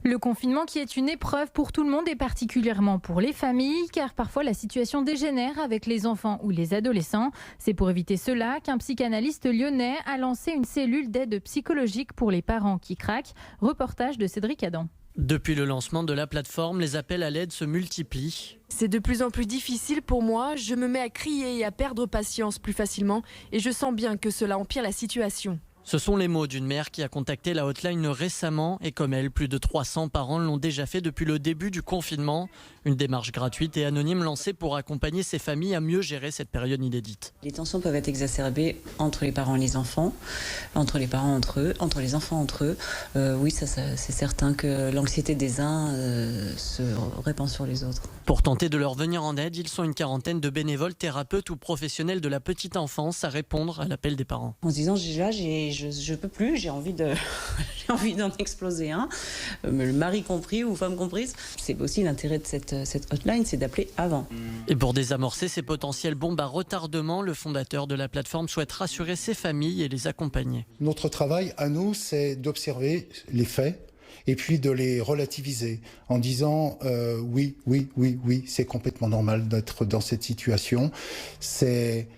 Le confinement qui est une épreuve pour tout le monde et particulièrement pour les familles, car parfois la situation dégénère avec les enfants ou les adolescents. C'est pour éviter cela qu'un psychanalyste lyonnais a lancé une cellule d'aide psychologique pour les parents qui craquent. Reportage de Cédric Adam. Depuis le lancement de la plateforme, les appels à l'aide se multiplient. C'est de plus en plus difficile pour moi, je me mets à crier et à perdre patience plus facilement et je sens bien que cela empire la situation. Ce sont les mots d'une mère qui a contacté la hotline récemment et comme elle, plus de 300 parents l'ont déjà fait depuis le début du confinement. Une démarche gratuite et anonyme lancée pour accompagner ces familles à mieux gérer cette période inédite. Les tensions peuvent être exacerbées entre les parents et les enfants, entre les parents entre eux, entre les enfants entre eux. Oui, ça c'est certain que l'anxiété des uns se répand sur les autres. Pour tenter de leur venir en aide, ils sont une quarantaine de bénévoles, thérapeutes ou professionnels de la petite enfance à répondre à l'appel des parents. En se disant, je peux plus, j'ai envie d'en exploser un, le mari compris ou femme comprise. C'est aussi l'intérêt de cette hotline, c'est d'appeler avant. Et pour désamorcer ces potentielles bombes à retardement, le fondateur de la plateforme souhaite rassurer ses familles et les accompagner. Notre travail à nous, c'est d'observer les faits et puis de les relativiser en disant oui, c'est complètement normal d'être dans cette situation. C'est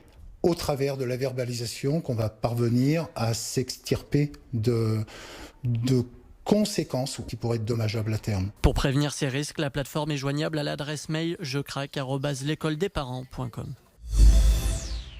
au travers de la verbalisation qu'on va parvenir à s'extirper de conséquences qui pourraient être dommageables à terme. Pour prévenir ces risques, la plateforme est joignable à l'adresse mail jecraque@lecoledesparents.com.